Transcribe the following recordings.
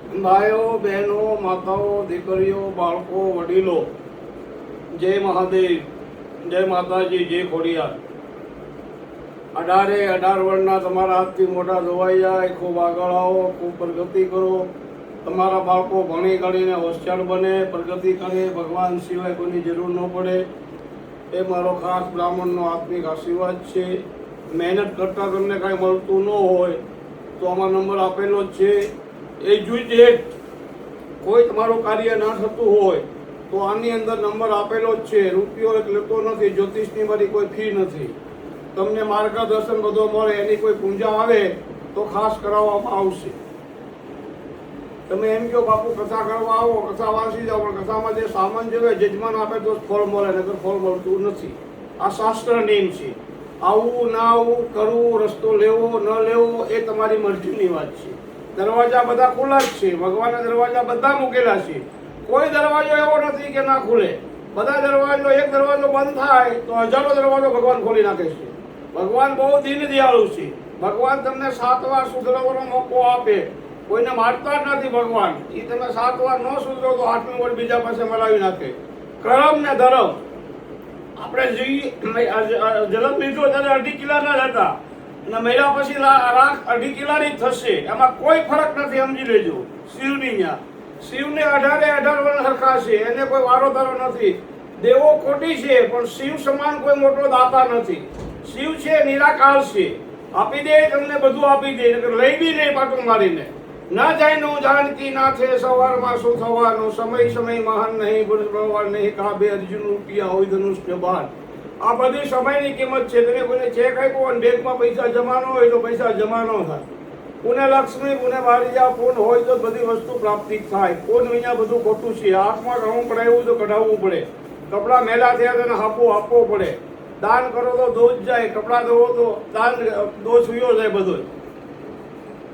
ભાઈઓ, બહેનો, માતાઓ, દીકરીઓ, બાળકો, વડીલો, જય મહાદેવ, જય માતાજી, જય ખોડિયાર। 18 વર્ષના તમારા હાથથી મોટા ધોવાઈ જાય, ખૂબ આગળ આવો, ખૂબ પ્રગતિ કરો। તમારા બાળકો ભણી ગણીને હોશિયાર બને, પ્રગતિ કરે, ભગવાન સિવાય કોઈની જરૂર ન પડે, એ મારો ખાસ બ્રાહ્મણનો આત્મિક આશીર્વાદ છે। મહેનત કરતાં તમને કાંઈ મળતું ન હોય તો આમાં નંબર આપેલો જ છે। એ જોઈએ કોઈ તમારું કાર્ય ન થતું હોય તો આની અંદર નંબર આપેલો જ છે। રૂપિયો એક લેતો નથી, જ્યોતિષની મારી કોઈ ફી નથી। તમને માર્ગદર્શન બધો મળે, એની કોઈ પૂજા આવે તો ખાસ કરાવવામાં આવશે। તમે એમ કહો બાપુ કથા કરવા આવો, કથા વાંચી જાઓ, પણ કથામાં જે સામાન જોઈએ જજમાન આપે તો ફળ મળે, નકર ફળ મળતું નથી। આ શાસ્ત્ર નિયમ છે। આવું ના આવું, કરવું, રસ્તો લેવો ન લેવો એ તમારી મરજીની વાત છે। દરવાજા બધા ખુલ્લા જ છે, ભગવાનના દરવાજા બધા મૂકેલા છે। કોઈ દરવાજો એવો નથી કે ના ખુલે। બધા દરવાજો, એક દરવાજો બંધ થાય તો હજારો દરવાજો ભગવાન ખોલી નાખે છે। ભગવાન બહુ દીન દયાળુ છે। ભગવાન તમને 7 વાર સુધરવાનો મોકો આપે। કોઈને મારતા જ નથી ભગવાન। એ તમે 7 વાર ન સુધરો તો 8મી વાર બીજા પાસે મલાવી નાખે। કરમ ને ધરમ આપણે જન્મ લીધો ત્યારે 2.5 કિલોના જ હતા અને મહિના પછી રાખ 2.5 કિલોની જ થશે। એમાં કોઈ ફરક નથી, સમજી લેજો। શિવની ત્યાં શિવને 18 વર્ષ સરખા છે, એને કોઈ વારો તારો નથી। દેવો ખોટી છે પણ શિવ સમાન કોઈ મોટો દાતા નથી। શિવ છે નિરાકાર છે, આપી દે તમને બધું આપી દે, લઈ બી નહીં પાટું મારીને। ના જાણ્યું જાનકી નાથે સવારમાં શું થવાનું, સમય સમય મહાન નહીં, ભગવાન નહીં, કાબે અર્જુન રૂપિયા હોય ધનુષ બાણ। આ બધી સમયની કિંમત છે। તમે કોઈને ચેક આપ્યો અને બેંકમાં પૈસા જમા ન હોય તો પૈસા જમા ન થાય। પુણે લક્ષ્મી, પુણે બારીજા, પૂન હોય તો બધી વસ્તુ પ્રાપ્તિ થાય। પૂન અહીંયા બધું ખોટું છે। આંખમાં ઘણું પડાવ્યું તો કઢાવવું પડે, કપડાં મેલા થયા તો આપવો પડે, દાન કરો તો દોષ જાય, કપડાં ધોવો તો દાન દોષ ઉયો જાય બધો।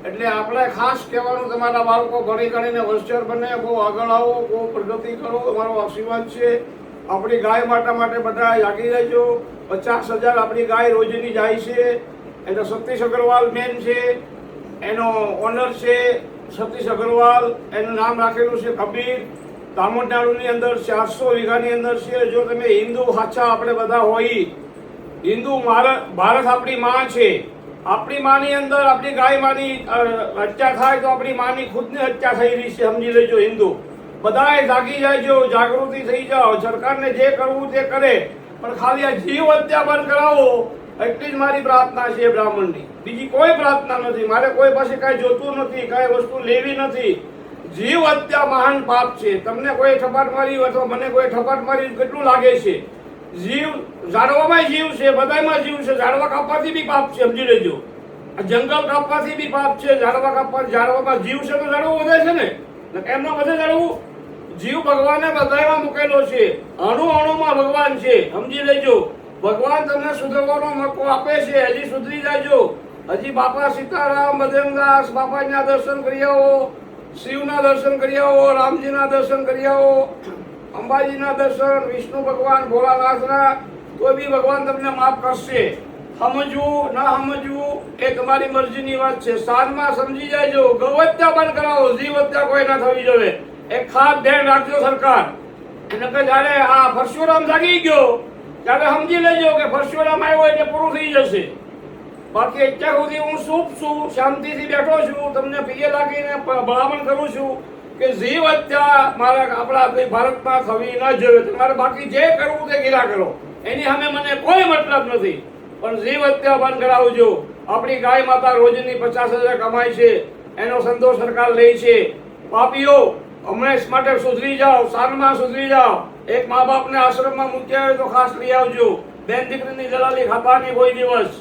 એટલે આપણે ખાસ કહેવાનું, તમારા બાળકો ભણી ગણીને હોશિયાર બને, બહુ આગળ આવો, બહુ પ્રગતિ કરો, તમારો આશીર્વાદ છે। આપણી ગાય માટે બધા જાગી રહેજો। 50,000 આપણી ગાય રોજની જાય છે। એટલે સતીશ અગ્રવાલ મેન છે, એનો ઓનર છે સતીશ અગ્રવાલ। એનું નામ રાખેલું છે કબીર। તામિલનાડુની અંદર 400 વીઘાની અંદર છે। જો તમે હિન્દુ સાચા આપણે બધા હોય, હિન્દુ ભારત આપણી માં છે। આપણી માની અંદર આપણી ગાય માની હત્યા થાય તો આપણી માની ખુદની હત્યા થઈ રહી છે, સમજી લેજો હિન્દુ। બધાએ જાગી જાયજો, જાગૃતિ થઈ જાઓ। સરકારને જે કરવું તે કરે, પણ ખાલી આ જીવ હત્યા બંધ કરાવો, એટલી જ મારી પ્રાર્થના છે બ્રાહ્મણની। બીજી કોઈ પ્રાર્થના નથી મારે। કોઈ પાસે કાંઈ જોતું નથી, કાંઈ વસ્તુ લેવી નથી। જીવ હત્યા મહાન પાપ છે। તમને કોઈ ઠપાટ મારી અથવા મને કોઈ ઠપાટ મારી કેટલું લાગે છે? જીવ, ઝાડવામાં જીવ છે, બધામાં જીવ છે। ઝાડવા કાપવાથી બી પાપ છે, સમજી લેજો। જંગલ કાપવાથી બી પાપ છે, ઝાડવા કાપવા, ઝાડવામાં જીવ છે તો ઝાડવું વધે છે ને, એમ ના વધે ઝાડવું? જીવ ભગવાને બધામાં મૂકેલો છે। અણુમાં ભગવાન છે, સમજી લેજો। ભગવાન તમને સુધરવાનો મોકો આપે છે। હજી સુધરી જાજો। હજી બાપા સીતારામ, બજરંગદાસ બાપાના દર્શન કરી આવો, શિવના દર્શન કરી આવો, રામજીના દર્શન કરી આવો, અંબાજીના દર્શન, વિષ્ણુ ભગવાન, ભોળાનાથના, તો બી ભગવાન તમને માફ કરશે। સમજવું ના સમજવું એ તમારી મરજીની વાત છે। સાંજમાં સમજી જાયજો। ગૌ હત્યા બંધ કરાવો, જીવ હત્યા કોઈ ના થવી જોઈએ। એક ખાસ ધ્યાન રાખજો સરકાર। નકર જ્યારે આ પરશુરામ જાગી ગયો ત્યારે સમજી લેજો કે પરશુરામ આવ્યો એટલે પૂરું થઈ જશે। બાકી અત્યાર સુધી હું શુભ છું, શાંતિથી બેઠો છું, તમને પ્રિય લાગીને ભલામણ કરું છું કે જીવ હત્યા આપણા ભારતમાં થવી ન જોઈએ। તમારે બાકી જે કરવું તે ગીરા કરો, એની સામે મને કોઈ મતલબ નથી, પણ જીવ હત્યા બંધ કરાવજો। આપણી ગાય માતા રોજની 50,000 કમાય છે, એનો સંતોષ સરકાર લે છે। પાપીઓ હંમેશ માટે સુધરી જાઓ, સાનમાં સુધરી જાઓ। એક મા બાપને આશ્રમમાં મૂક્યા હોય તો ખાસ લઈ આવજો। બેન દીકરીની દલાલી ખાતાની કોઈ દિવસ।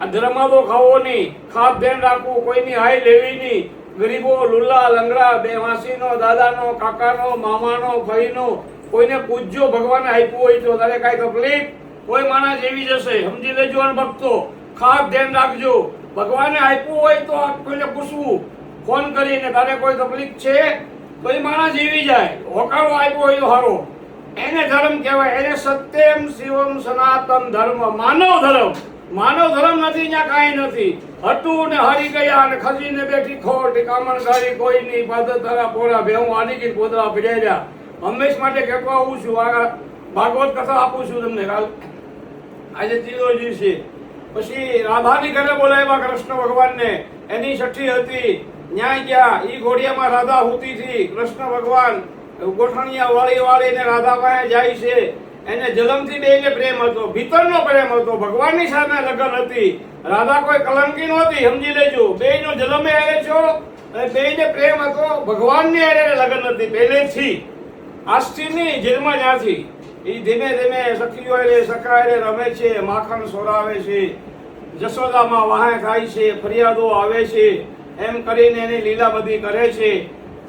આ ધર્માદો ખાવો નહીં, ખાસ ધ્યાન રાખવું, કોઈની હાય લેવી નહીં। ગરીબો, લુલ્લા, લંગડા, બેવાસીનો, દાદાનો, કાકાનો, મામાનો, ભાઈનો, કોઈને પૂજ્યો। ભગવાને આપ્યું હોય તો તારે કાંઈ તકલીફ કોઈ માણસ એવી જશે, સમજી લેજો। ભક્તો ખાસ ધ્યાન રાખજો। ભગવાને આપ્યું હોય તો કોઈને પૂછવું ફોન કરીને, તારે કોઈ તકલીફ છે તો એ માણસ જીવી જાય। હોકારો આપ્યો હોય તો સારો, એને ધર્મ કહેવાય। એને સત્યમ શિવમ સનાતન ધર્મ, માનવ ધર્મ। માનવ ધર્મ નથી, ત્યાં કાંઈ નથી। હતું ને હારી ગયા અને ખજીને બેઠી ખોટ કામણ ગાડી કોઈ નહીં પાદર તારા પોરા ભેહું આડી ગઈ પોતરા પીડ્યા હંમેશ માટે કહેતો આવું છું આ ભાગવત કથા આપું છું તમને કાલ આજે ત્રીજો દિવસ છે પછી રાધાની ઘરે બોલાવ્યા કૃષ્ણ ભગવાનને એની છઠ્ઠી હતી ન્યાય ગયા ઈ ઘોડિયામાં રાધા હોતી હતી કૃષ્ણ ભગવાન ગોઠણિયા વાળી વાળીને રાધા પાસે જાય છે એને જન્મથી બેયને પ્રેમ હતો ભીતરનો પ્રેમ હતો ભગવાનની સામે લગન હતી રાધા કોઈ કલંકી નહોતી સમજી લેજો બેયનો જન્મે આવે છો અને બેયને પ્રેમ હતો ભગવાનની હારે લગન હતી પહેલેથી આજથી નહીં જેલમાં જ્યાંથી એ ધીમે ધીમે સખીઓ હારે સખા હારે રમે છે માખણ સોરાવે છે જશોદામાં વહાય થાય છે ફરિયાદો આવે છે એમ કરીને એની લીલા બધી કરે છે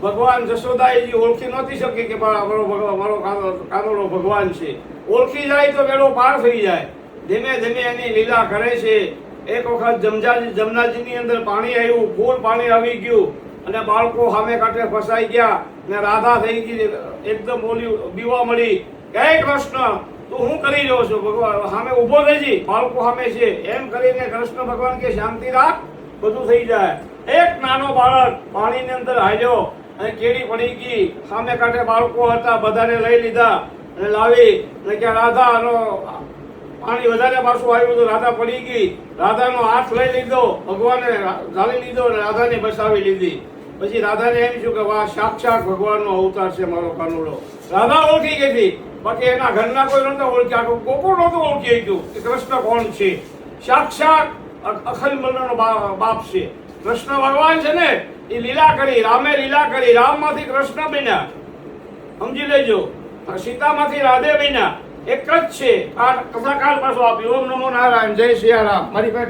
ભગવાન જશોદાજી ઓળખી નહોતી શકી કે મારો કાનોડો ભગવાન છે ઓળખી જાય તો વેળો પાર થઈ જાય ધીમે ધીમે એની લીલા કરે છે એક વખત જમનાજીની અંદર પાણી આવ્યું ફૂલ પાણી આવી ગયું અને બાળકો સામે કાંઠે ફસાઈ ગયા ને રાધા થઈ ગઈ એકદમ ઓલી બીવા મળી કે કૃષ્ણ તું હું કરી રહ્યો છું ભગવાન સામે ઊભો થઈ બાળકો સામે છે એમ કરીને કૃષ્ણ ભગવાન કે શાંતિ રાખ બધું થઈ જાય એક નાનો બાળક પાણીની અંદર હાલ્યો અને કેડી પડી ગઈ સામે કાંઠે બાળકો હતા બધાને લઈ લીધા અને લાવી અને કે રાધાનો પાણી વધારે પાછું આવ્યું તો રાધા પડી ગઈ રાધાનો હાથ લઈ લીધો ભગવાને ઝાલી લીધો અને રાધાને બસાવી લીધી પછી રાધાને એમ થયું કે વાહ સાક્ષાત ભગવાનનો અવતાર છે મારો કાનુડો રાધા ઓળખી ગઈ હતી બાકી એના ઘરના કોઈ નહોતા ઓળખ્યા ગોકુળ નહોતું ઓળખી ગયું કે કૃષ્ણ કોણ છે સાક્ષાત અખિલ મલ્લનો બાપ છે કૃષ્ણ ભગવાન છે ને એ લીલા કરી રામે લીલા કરી રામમાંથી કૃષ્ણ બન્યા સમજી લેજો સીતામાંથી રાધે બન્યા એક જ છે આ કથાકાલ પાછો આપ્યું ઓમ નમો નારાયણ જય સિયારામ મારી પાસે